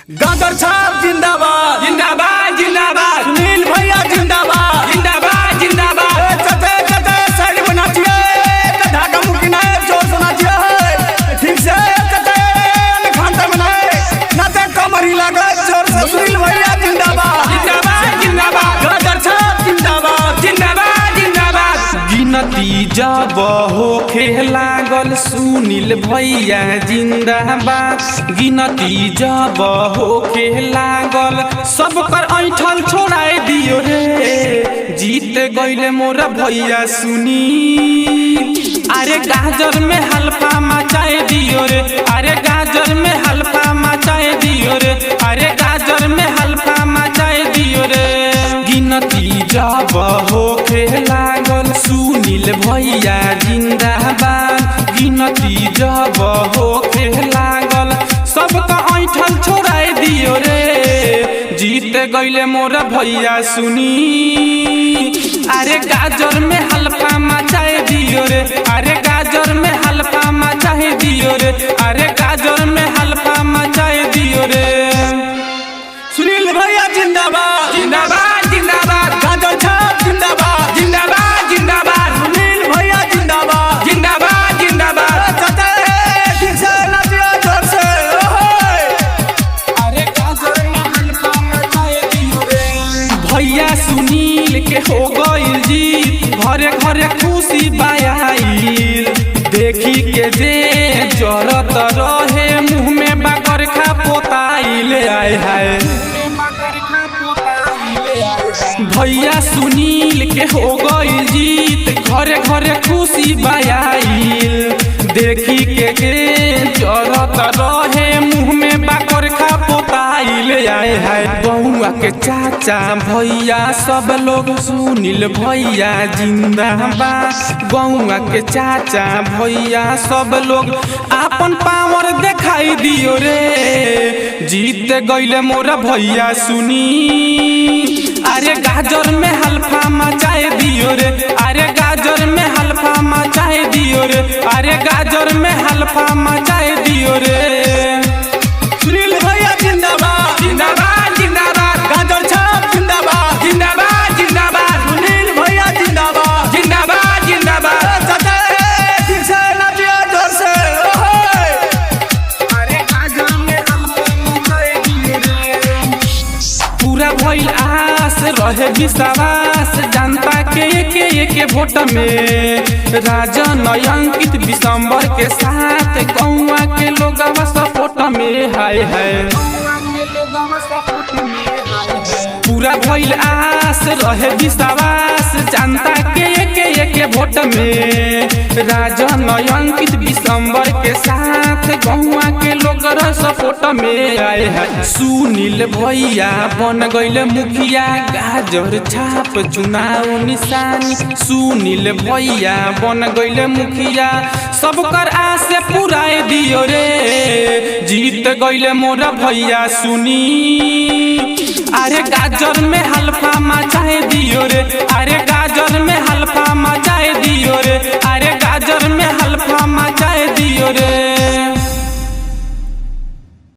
गादर साहब जिंदाबाद जिंदाबाद जिंदाबाद। सुनील भैया जिंदाबाद जिंदाबाद जिंदाबाद। चते चते साइड बना चाहिए धागा मुकी ना जोर सुना चाहिए ठीक से चते घंटा बनाए नाते कमरी लगा जोर से सुनील भैया जिंदाबाद जिंदाबाद जिंदाबाद। गादर साहब जिंदाबाद जिंदाबाद जिंदाबाद। गिनती जब होखे लागल सुनील भैया जिंदाबाद। गिनती जब होखे लागल सब कर ऐठल छोड़ाए दियो रे। जीत गईले मोरा भैया सुनील। अरे गाजर में हल्फा मचाए दियो रे। अरे गाजर में हल्फा मचाए दियो रे। अरे गाजर में हल्फा मचाए दियो रे। गिनती जब होखे लागल सुनील भैया जिंदाबाद। गिनती जब होखे लागल सबका ऐठल छोड़ाए दियो रे। जीत गईले मोरा भैया सुनील। अरे गाजर में हल्फा मचाए दियो रे। अरे गाजर में हल्फा मचाए दियो रे। अरे गाजर में हल्फा मचाए दियो रे। सुनील भैया जिंदाबाद जिंदाबाद जिंदाबाद। गादर साहब जिंदाबाद जिंदाबाद जिंदाबाद। सुनील भैया जिंदाबाद जिंदाबाद जिंदाबाद। चते ठीक से नाचिए जोर से ओहे अरे गाजर में हल्फा मचाए दियो रे। भैया सुनील के हो गइल जीत। घरे घरे खुशी बायाइल। देखी के जे जरत रहे मुंह में बाकर खा पोताइल। आय हाय भैया सुनील के हो गइल जीत। घरे घरे खुशी बायाइल। देखी के जरत रहे मुंह में बाकर खा पोताइल। आए हाय बउआ के चाचा भैया सब लोग सुनील भैया जिंदाबाद। बउआ के चाचा भैया सब लोग आपन पावर दिखाई दियो रे। जीत गईले मोरा भैया सुनील। अरे गाजर में हल्फा मचाए दियो रे। अरे गाजर में हल्फा मचाए दियो रे। अरे गाजर में हल्फा मचाए दियो रे। सुनील भैया जिंदाबाद जिंदाबाद जिंदाबाद। गादर साहब जिंदाबाद जिंदाबाद जिंदाबाद। सुनील भैया जिंदाबाद जिंदाबाद जिंदाबाद। चते ठीक से नाचिए जोर से ओहे अरे गाजर में हल्फा मचाए दियो रे। पूरा भइल आस रहे विश्वास जनता के एक वोट में। राजन अंकित दिसंबर के साथ गौवा के लोग सपोर्ट में। हाय हाय पूरा भइल आस रहे विश्वास जनता के एक वोट में। राजन अंकित दिसंबर के साथ गौवा के लोग सपोर्ट में। आए हैं सुनील भैया बन गईले मुखिया। गाजर छाप चुनाव निशानी। सुनील भैया बन गईले मुखिया सब कर आस पुराए दियो रे। जीत गईले मोरा भैया सुनील। अरे गाजर में हल्फा मचाए दियो रे। अरे